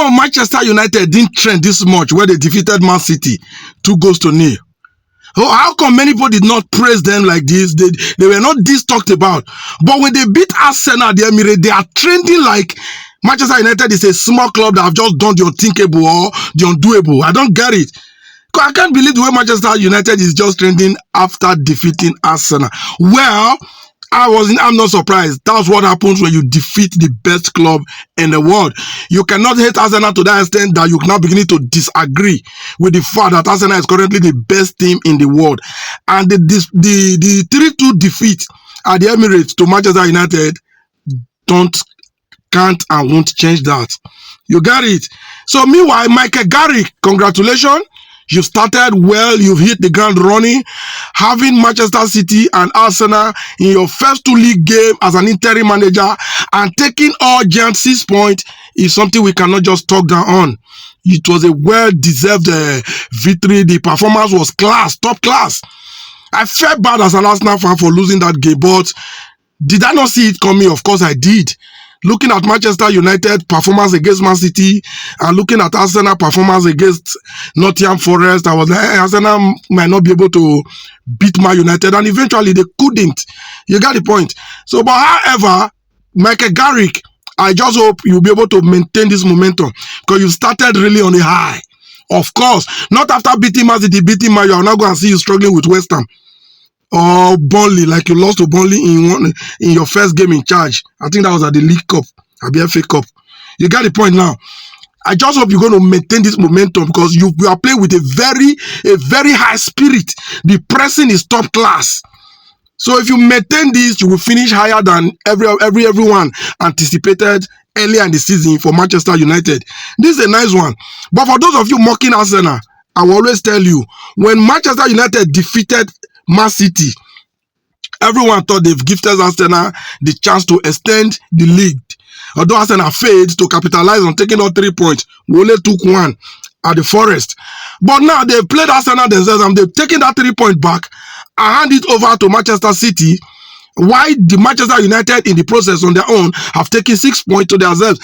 come Manchester United didn't trend this much where they defeated Man City 2-0? How come many people did not praise them like this? They were not this talked about. But when they beat Arsenal at the Emirates, they are trending like Manchester United is a small club that have just done the unthinkable or the undoable. I don't get it. I can't believe the way Manchester United is just trending after defeating Arsenal. Well, I'm not surprised. That's what happens when you defeat the best club in the world. You cannot hate Arsenal to that extent that you're now beginning to disagree with the fact that Arsenal is currently the best team in the world. And the 3-2 defeat at the Emirates to Manchester United can't and won't change that. You got it. So meanwhile, Michael Carrick, congratulations. You started well. You've hit the ground running. Having Manchester City and Arsenal in your first 2 league game as an interim manager and taking all giant 6 points is something we cannot just talk down on. It was a well-deserved victory. The performance was class, top class. I felt bad as an Arsenal fan for losing that game, but did I not see it coming? Of course I did. Looking at Manchester United performance against Man City and looking at Arsenal performance against Nottingham Forest, I was like, Arsenal might not be able to beat Man United, and eventually they couldn't. You got the point. So, but however, Michael Carrick, I just hope you'll be able to maintain this momentum because you started really on a high. Of course, not after beating Man City, beating Man, you are not going to see you struggling with West Ham. Or Burnley, like you lost to Burnley in your first game in charge. I think that was at the League Cup, at the FA Cup. You got the point now. I just hope you're going to maintain this momentum because you are playing with a very high spirit. The pressing is top class. So if you maintain this, you will finish higher than everyone anticipated earlier in the season for Manchester United. This is a nice one. But for those of you mocking Arsenal, I will always tell you, when Manchester United defeated Man City, everyone thought they've gifted Arsenal the chance to extend the league. Although Arsenal failed to capitalize on taking all 3 points, we only took 1 at the Forest. But now they've played Arsenal themselves and they've taken that 3 point back and hand it over to Manchester City. Why the Manchester United in the process on their own have taken 6 points to themselves.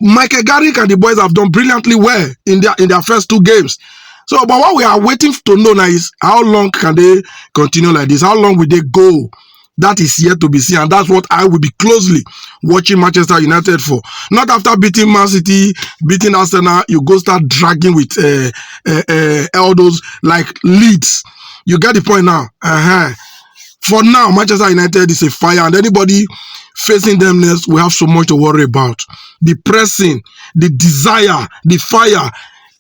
Michael Carrick and the boys have done brilliantly well in their first 2 games. So, but what we are waiting to know now is how long can they continue like this? How long will they go? That is yet to be seen, and that's what I will be closely watching Manchester United for. Not after beating Man City, beating Arsenal, you go start dragging with all those like Leeds. You get the point now. For now, Manchester United is a fire, and anybody facing them next will have so much to worry about. The pressing, the desire, the fire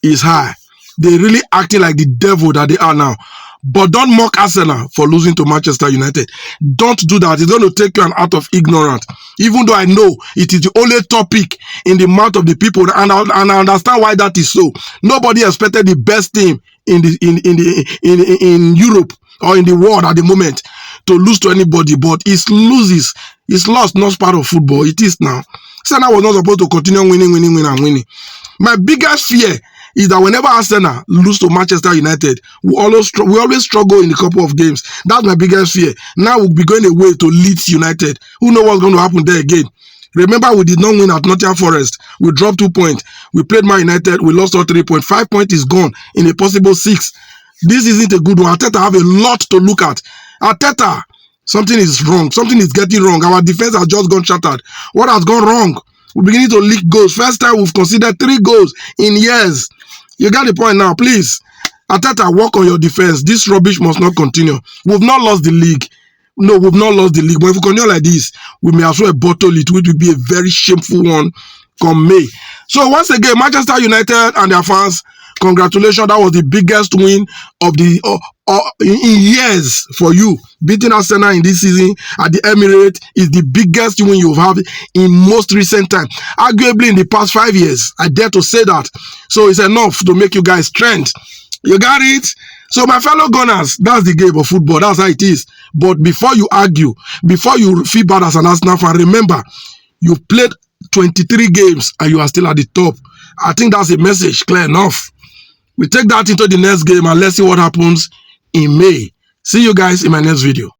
is high. They're really acting like the devil that they are now. But don't mock Arsenal for losing to Manchester United. Don't do that. It's going to take you out of ignorance. Even though I know it is the only topic in the mouth of the people, and I understand why that is so. Nobody expected the best team in Europe or in the world at the moment to lose to anybody, but it loses. It's lost, not part of football. It is now. Arsenal was not supposed to continue winning. My biggest fear is that whenever Arsenal lose to Manchester United, we always struggle in a couple of games. That's my biggest fear. Now we'll be going away to Leeds United. Who knows what's going to happen there again? Remember, we did not win at Nottingham Forest. We dropped 2 points. We played Man United. We lost all 3 points. 5 points is gone in a possible 6. This isn't a good one. Arteta have a lot to look at. Arteta, something is wrong. Something is getting wrong. Our defense has just gone shattered. What has gone wrong? We're beginning to leak goals. First time we've considered 3 goals in years. You got the point now, please. Arteta, work on your defense. This rubbish must not continue. We've not lost the league. No, we've not lost the league. But if we continue like this, we may as well bottle it, which will be a very shameful one come May. So once again, Manchester United and their fans, congratulations. That was the biggest win of the in years for you. Beating Arsenal in this season at the Emirates is the biggest win you've had in most recent time. Arguably in the past 5 years. I dare to say that. So it's enough to make you guys trend. You got it? So my fellow Gunners, that's the game of football. That's how it is. But before you argue, before you feel bad as an Arsenal fan, remember, you played 23 games and you are still at the top. I think that's a message clear enough. We take that into the next game and let's see what happens in May. See you guys in my next video.